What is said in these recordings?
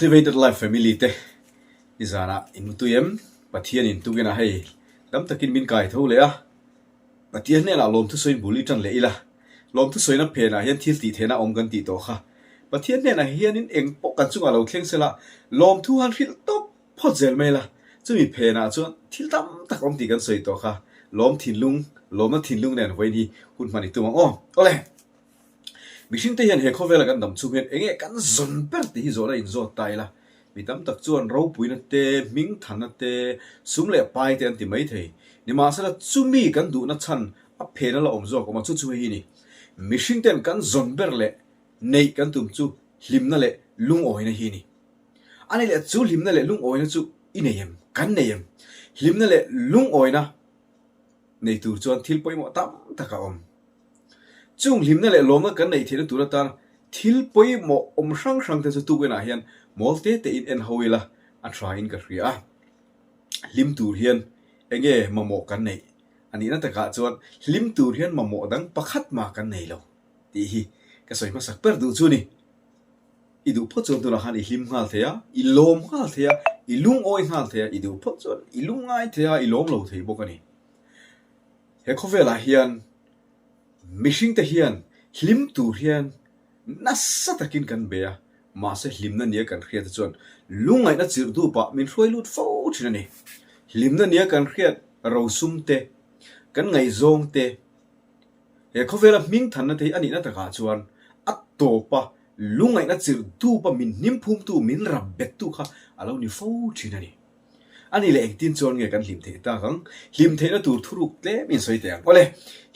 motivated life family te izana in mutuyem pathian in tugena hei lam takin min kai tho le a pathian ne la lom thu soin buli tan le ila lom thu soina phena hian thil ti thena om kan ti to kha pathian ne na hian in eng po kan chunga lo thleng sela lom thu han hil top phojel mela chumi phena chu thil tam tak om ti kan soi to kha lom thinlung na thinlung nen voi ni hun mani tu o ole mishing te hian he khovela kan dam chu men enge kan zon per ti zora in zo tai la mi tam tak chuan ro puina te ming thana te sumle pai te an ti mai thei ni ma sala chumi kan du na chan a phena la om zo ko ma chu chu hi ni mishing ten kan zon ber le nei kan tum chu hlimna le lung oi na hi ni ani le chu hlimna le lung oi na chu ineyem kan neyem hlimna le lung oi na nei tur chuan thil poimo tam taka om chung hlimna le lom kan nei thina tur ta thil poimo om sang sang te chu tu na hian molte te in en hoila a try in ka ria hlim tur hian enge mamo kan nei ani na taka chuan hlim tur hian mamo dang pakhat ma kan nei lo ti hi ka soi ma sak per du chu ni i du pho chon tu la han i hlim ngal thea i lom ngal thea i lung oi ngal thea i du pho chon i lung ngai thea i lom lo thei bok ani he khovela hian mishing te hian hlim tur hian nasa takin kan bea ma se hlimna nia kan khriat chuan lungai na chir du pa min hroi lut fo thina ni hlimna nia kan khriat ro sum te kan ngai zong te he khovela ming than na thei ani na taka chuan at to pa lungai na chir du pa min nim phum tu min rab bet tu kha alo ni fo thina ni ani le engtin chuan nge kan hlim the ta gang hlim the na tur thuruk tle min soi te ang ole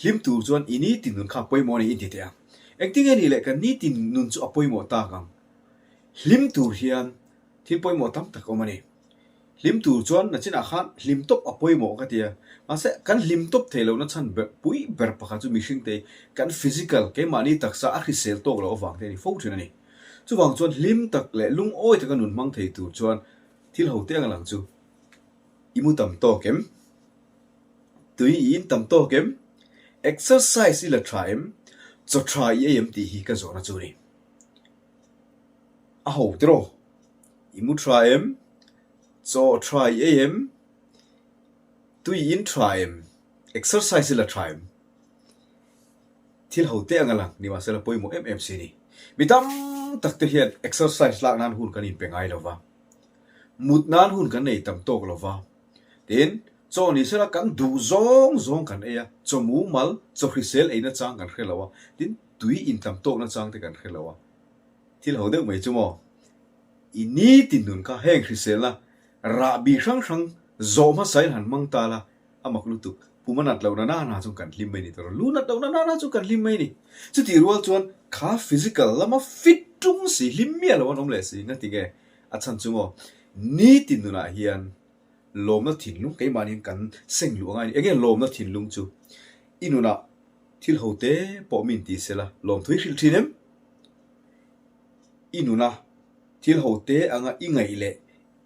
hlim tur chuan ini tin nun kha poimo ni in ti te ang engting ani le kan ni tin nun chu apoimo ta gang hlim tur hian thil poimo tam tak omani hlim tur chuan na china khan hlim top apoimo ka tia ase kan hlim top thelo na chan pui ber pakha chu mishing te kan physical ke mani taksa a khisel tok lo wang te ni fo thina ni chu wang chuan hlim tak le lung oi ta kan nun mang thei tur chuan thil ho te ang lang chu imu tam to kem tui in tam to kem exercise ila try cho try em ti hi ka zo na chu ni a ho tro imu try so try em tui in try exercise ila try thil ho te angala ni ma sela poimo mmc ni mitam tak te hian exercise lak nan hun kan in pengai lova mut nan hun kan nei tam tok lova tin cho ni sela kan du zong kan eya cho mu mal cho hrisel eina chang kan khelawa tin tui in tam tok na chang te kan khelawa thil ho de mai chumo ini tin nun ka heng hrisel la ra bi sang zo ma sai han mang ta la amak lu tu pumanat lo na na chu kan hlim mai ni to lu na to na chu kan hlim mai ni chu ti rual chuan kha physical lama fit tung si hlim mi lo nom le si na ti ge a chan chumo ni tin nun a hian lom na thinlung ke manin kan seng lu ngai again lom na thinlung chu inuna thil hote po min ti sela lom thui hil thinem inuna thil hote anga ingai le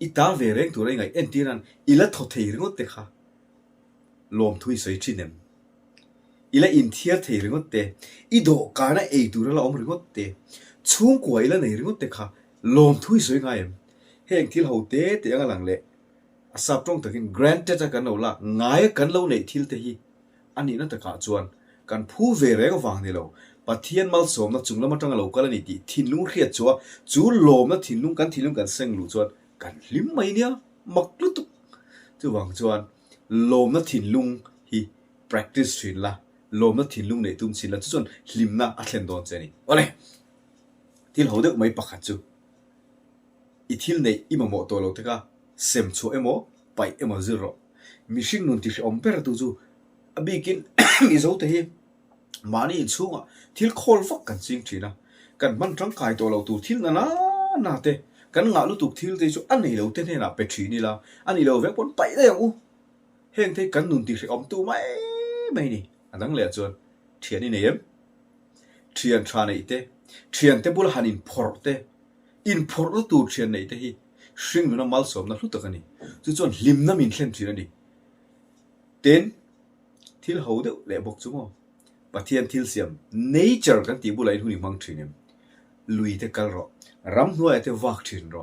ita ve reng tu ngai entiran ila thothei ringot te kha lom thui soi thinem ila in thiar thei ringot te ido kana ei tu la om ringot te chung ko ila nei ringot te kha lom thui soi ngai heng thil hote te anga lang le asap tong takin granted kan lo la ngai kan lo nei thil te hi ani na ta ka chuan kan phu ve re wang ni lo pathian mal som na chungla matang lo kala ni ti thinlung khriat chuwa chu lom na thinlung kan seng lu chuan kan hlim mai nia maklu tu chu wang chuan lom na thinlung hi practice thin la lom na thinlung nei tum chin la chuan hlim na a thlen don cheni ole thil hodek mai pakhat chu I thil nei imamo to lo te ka sem chu emo pai emo zero mishing nun ti omper tu chu abikin mi zo te hi mani chunga thil khol fak kan sing thina kan man tang kai to lo tu thil na te kan nga lu tu thil te chu an nei lo te na pe thi ni la ani lo vek pon pai da yang u heng te kan nun ti om tu mai ni anang le chuan thian ni nem thian tha nei te thian te bul hanin phor te in phor tu thian nei te hi shring na mal som na hlutak ani chu chon hlim na min thlen thina ni ten thil ho de le bok chumo pathian thil siam nature kan ti bulai huni mang thinem lui te kal ro ram hnuai te wak thin ro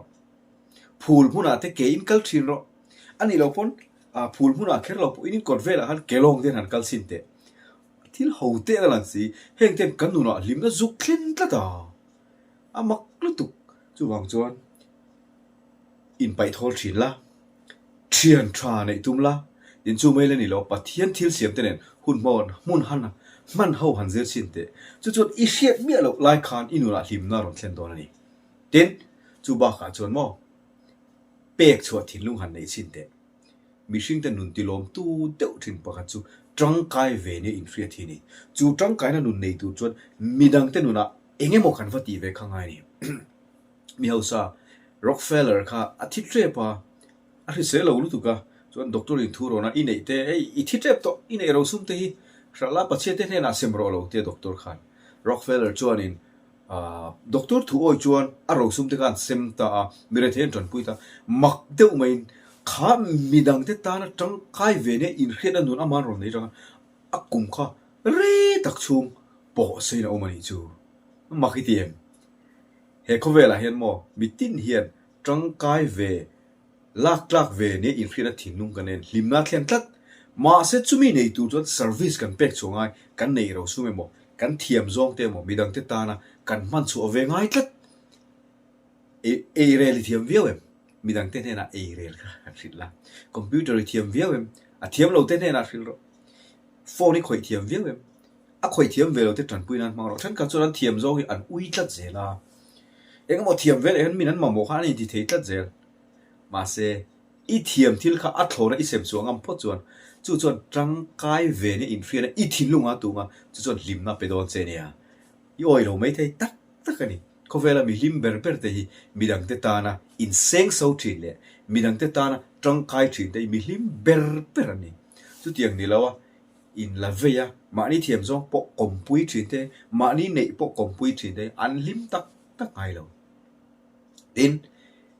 พูลหุนาเตเกอินกัลชินโรอันนี้เราพ้นพูลหุนาเคเราอินกอดเวลาหันเกลงเดนหันกัลซินเตที่เฮาเตลันสิเฮงเต็มกันนูนะลิมนะจุกลินตะตามักลุตุกจูวังจวนอินไปทอลชินละเทียนทราในตุมละยินจูไม่เล่นนี่เราปะเทียนทิลเสียมเตเนนหุ่นมอนมุนหันนะมันเฮาหันเซลชินเตจุดอีเชียดเมียเราลายคานอินูนะลิมนารอนเซนโดนนี่เต็นจูบากาจวนมอเปกชวดทินลุงหันในชินเตมีชิงแต่นุนติลมตูเดวทินปะกาจูจังไกเวเนอินฟรีทีนี่จูจังไกนะนุนในตูจวนมีดังเตนุนะเองเอโมคันฟตีเวข้างไงนี่มีเฮาซาร็อกเฟลเลอร์ค่ะอาทิตย์เรียบอาทิตย์เสร็จแล้วรู้ตุกะจวนด็อกเตอร์อินทูโรนะอินเอเตอีทิตย์เรียบต่ออินเอเราซุ่มเตฮีชาลาปัจเจเตเนน่าเซมโรเราเตด็อกเตอร์ขันร็อกเฟลเลอร์จวนอินด็อกเตอร์ทูโอจวนเราซุ่มเตกันเซมตามิเรเทนจวนปุยตามักเดวไม่ข้ามีดังเตตานะจังไกเวเนอินเรียนนุนอามันรอนนี่จังอักกุมข้าเรตักชุมปอเซนโอมันอีจูมักฮิเตียมเฮคเวลาเห็นมอมีตินเฮียนจังไกเวลักเวเนอินฟรีนัทินนุงกันเองลิมนาเทียนตัดมาเสร็จจุมีในตัวจวนเซอร์วิสกันเป็กชงไงกันในเราสู้ไม่หมดกันเทียมซองเตมมีดังเตตานะกันมันสู้เอาเวงไงตัดเอเรลิเทียมเวียวเอ็มมีดังเตเนน่ะเอเรลค่ะสิละคอมพิวเตอร์เทียมเวียวเอ็มเทียมเราเตเนน่ะสิละโฟนนี่คอยเทียมเวียวเอ็มคอยเทียมเวลเราเตจันปุยนั้นมาเราฉันกันจวนเทียมซองอันอุ้ยตัดเจล่าเองก็เทียมเวลเองมีนั้นมาโมกอันนี้ที่เทตัดเจลมาเซอีเทียมที่เขาอัดโหนะอีเสมสวงอันพอจวนจวนจังไกเวนี่อินฟรีนะอีทินลุงอ่ะตัวมาจวนลิมนะไปโดนเจเนียอีโอยเราไม่ได้ตักกันนี่เขาเวลามีลิมเบอร์เบอร์เตฮีมีดังเตตานะอินเซงเซาทินเลยมีดังเตตานะจังไกทินได้มีลิมเบอร์เบอร์นี่จุดอย่างนี้แล้วว่าอินลาเวียมานี่เทียมซองปกกมปุยทินได้มานี่ในปกกมปุยทินได้อันลิมตักไงเราอิน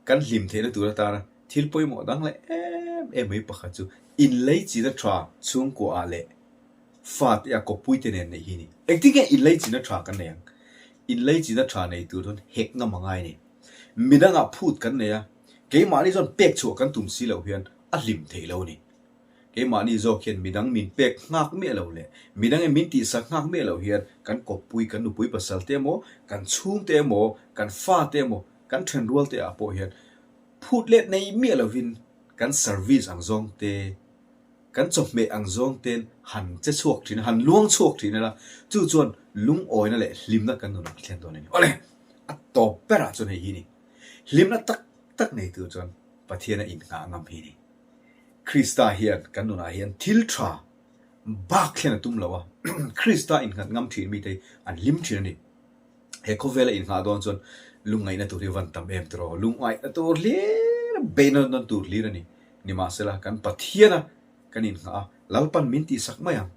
กันลิมเทนะตัวตานะทิลปอยหมดดังเลยไม่ปะคัจูอินเลยจีน่าทราช่วงกัวอะไรฟาดอยากกปุยเตเนนในที่นี่เอ็งที่แกอินเลยจีน่าทรากันเนี่ยอินเลยจีน่าทราในตัวทนเฮกงามง่ายนี่มีดังอ่ะพูดกันเนี่ยเกี่ยมานี่จนเป็กชัวกันตุ่มสีเหล่าเฮียนอัดลิมเทเหล่านี่เกี่ยมานี่โจเขียนมีดังมินเป็กงักเมียเหล่าเลยมีดังมินตีสักงักเมียเหล่าเฮียนกันกปุยกันนุปุยภาษาเตโมกันชุ่มเตโมกันฟาเตโมกันเทรนรัวเตอโปเฮียนพูดเล็ดในเมียเหล่าวินกันเซอร์วิสอังซองเตกันจบเมอังซองเตนหันจะชวกทีนะหันล่วงชวกทีนั่นละจู่จวนลุงอ้อยนั่นแหละลิมนักกันโดนเขียนตัวนี้โอ้เลยอัตโตเปร่าจนไอ้ยี่นี่ลิมนักตักในตัวจนปะเทียนอินงางามพีนี่คริสตาเฮียนกันโดนเฮียนทิลทราบ้าเขียนตุ้มแล้ววะคริสตาอินงามทีมีแต่อันลิมทีนี่เฮโคเวลอินงาโดนจนลุงไงนะตัวที่วันตั้มเอ็มตรอลุงไอ้นะตัวเลี้ยเบนนั่นตัวเลี้ยนี่มาเสร็จแล้วกันปะเทียนะกันอินงาแล้วปันมินตีสักไม่ยัง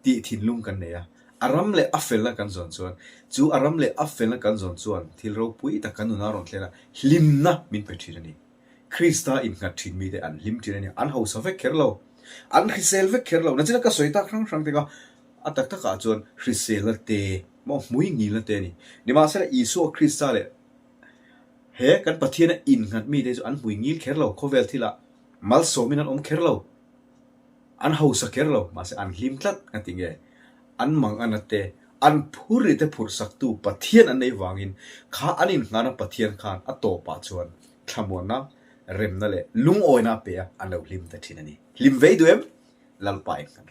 ตีทินลุงกันเนี่ยอารมณ์เล่อัฟเฟลละกันส่วนจู่อารมณ์เล่อัฟเฟลละกันส่วนที่เราปุยตะกันนุนารอนเลยนะลิมนะมินไปทีนี่คริสตาอินงาทินมีแต่อันลิมทีนี่อันเฮาสเวกเคอร์เราอันคริเซลเวกเคอร์เรานั่นจะก็สวยตาครั้งเด็กก็อัตตะก็จวนคริเซลเตมองมุ้ยงี้ละเตนี่มาเสร็จอีสัวคริสตาเลยเฮกันปะเทียนะอินกันมีแต่อันมุ้ยงี้เคอร์เราเขาเวลที่ละมัลโซมินันเคอร์เราอันเฮาสเคอร์เรามาเสร็จอันลิมตัดกันติงเงอันมังอันนั้นเตอันพูดแต่พูดสักตัวปะเทียนอันในวางินข้าอันนี้งานปะเทียนข้าอัตโตปัจจุบันขมวนนะเริ่มนั่นแหละลุงโอยนะเปียอันเราลิมแต่ที่นั่นนี่ลิมเวดูเอ็มลัลไปกัน